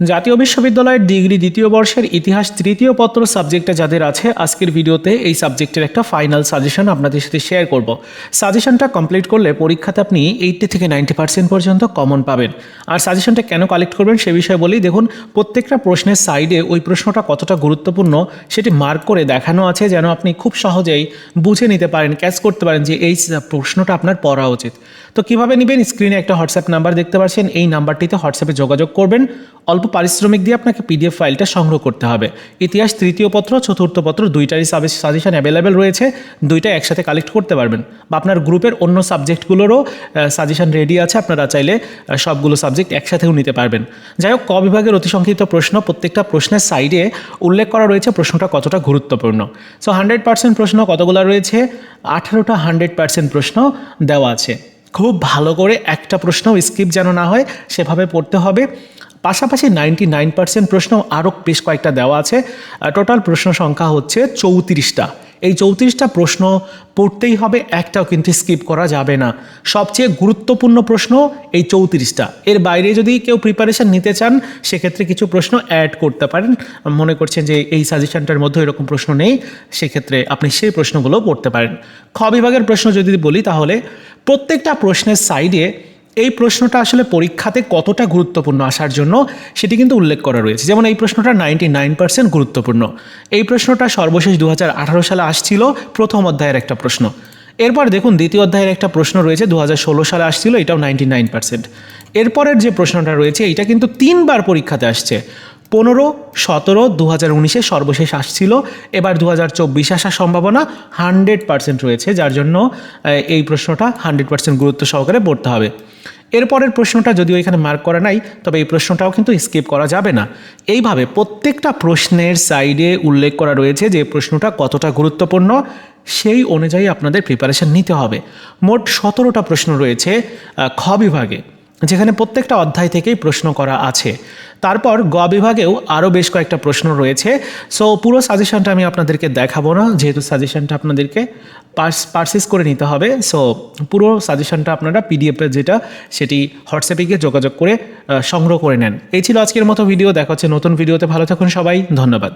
জাতীয় বিশ্ববিদ্যালয়ের ডিগ্রি দ্বিতীয় বর্ষের ইতিহাস তৃতীয় পত্র সাবজেক্টে যাদের আছে আজকের ভিডিওতে এই সাবজেক্টের একটা ফাইনাল সাজেশন আপনাদের সাথে শেয়ার করব। সাজেশনটা কমপ্লিট করলে পরীক্ষাতে আপনি 80 থেকে 90% পর্যন্ত কমন পাবেন। আর সাজেশনটা কেন কালেক্ট করবেন সে বিষয়ে বলি। দেখুন, প্রত্যেকটা প্রশ্নের সাইডে ওই প্রশ্নটা কতটা গুরুত্বপূর্ণ সেটি মার্ক করে দেখানো আছে, যেন আপনি খুব সহজেই বুঝে নিতে পারেন, ক্যাচ করতে পারেন যে এই প্রশ্নটা আপনার পড়া উচিত। তো কীভাবে নেবেন, স্ক্রিনে একটা হোয়াটসঅ্যাপ নাম্বার দেখতে পাচ্ছেন, এই নাম্বারটিতে হোয়াটসঅ্যাপে যোগাযোগ করবেন। অল্প পারিশ্রমিক দিয়ে আপনাকে পিডিএফ ফাইলটা সংগ্রহ করতে হবে। ইতিহাস তৃতীয় পত্র চতুর্থ পত্র দুইটারই সাজেশন অ্যাভেলেবেল রয়েছে, দুইটা একসাথে কালেক্ট করতে পারবেন। বা আপনার গ্রুপের অন্য সাবজেক্টগুলোরও সাজেশন রেডি আছে, আপনারা চাইলে সবগুলো সাবজেক্ট একসাথেও নিতে পারবেন। যাই হোক, ক বিভাগের অতি সংক্ষিপ্ত প্রশ্ন, প্রত্যেকটা প্রশ্নের সাইডে উল্লেখ করা রয়েছে প্রশ্নটা কতটা গুরুত্বপূর্ণ। সো 100% প্রশ্ন কতগুলো রয়েছে? 18টা 100% প্রশ্ন দেওয়া আছে। খুব ভালো করে একটা প্রশ্নও স্কিপ যেন না হয় সেভাবে পড়তে হবে। পাশাপাশি 99% প্রশ্ন আরও বেশ কয়েকটা দেওয়া আছে। টোটাল প্রশ্ন সংখ্যা হচ্ছে 34টা। এই 34টা প্রশ্ন পড়তেই হবে, একটাও কিন্তু স্কিপ করা যাবে না। সবচেয়ে গুরুত্বপূর্ণ প্রশ্ন এই 34টা। এর বাইরে যদি কেউ প্রিপারেশান নিতে চান সেক্ষেত্রে কিছু প্রশ্ন অ্যাড করতে পারেন। মনে করছেন যে এই সাজেশনটার মধ্যে এরকম প্রশ্ন নেই, সেক্ষেত্রে আপনি সেই প্রশ্নগুলো পড়তে পারেন। খ বিভাগের প্রশ্ন যদি বলি তাহলে প্রত্যেকটা প্রশ্নের সাইডে এই প্রশ্নটা আসলে পরীক্ষাতে কতটা গুরুত্বপূর্ণ আসার জন্য সেটি কিন্তু উল্লেখ করা রয়েছে। যেমন এই প্রশ্নটা 99% গুরুত্বপূর্ণ। এই প্রশ্নটা সর্বশেষ 2018 সালে আসছিল, প্রথম অধ্যায়ের একটা প্রশ্ন। এরপর দেখুন, দ্বিতীয় অধ্যায়ের একটা প্রশ্ন রয়েছে, 2016 সালে আসছিল, এটাও 99%। এরপরের যে প্রশ্নটা রয়েছে এইটা কিন্তু 3বার পরীক্ষাতে আসছে। 15, 17, 2019-এ সর্বশেষ আসছিল। এবার 2024 আসার সম্ভাবনা 100% রয়েছে, যার জন্য এই প্রশ্নটা 100% গুরুত্ব সহকারে পড়তে হবে। এরপরের প্রশ্নটা যদিও এখানে মার্ক করা নাই, তবে এই প্রশ্নটাও কিন্তু স্কিপ করা যাবে না। এইভাবে প্রত্যেকটা প্রশ্নের সাইডে উল্লেখ করা রয়েছে যে প্রশ্নটা কতটা গুরুত্বপূর্ণ, সেই অনুযায়ী আপনাদের প্রিপারেশন নিতে হবে। মোট 17টা প্রশ্ন রয়েছে খ বিভাগে, যেখানে প্রত্যেকটা অধ্যায় থেকেই প্রশ্ন করা আছে। তারপর গ বিভাগেও আরও বেশ কয়েকটা প্রশ্ন রয়েছে। সো পুরো সাজেশনটা আমি আপনাদেরকে দেখাবো না, যেহেতু সাজেশনটা আপনাদেরকে পারচেস করে নিতে হবে। সো পুরো সাজেশনটা আপনারা পিডিএফে যেটা সেটি হোয়াটসঅ্যাপে গিয়ে যোগাযোগ করে সংগ্রহ করে নেন। এই ছিল আজকের মতো ভিডিও। দেখা হচ্ছে নতুন ভিডিওতে। ভালো থাকুন সবাই, ধন্যবাদ।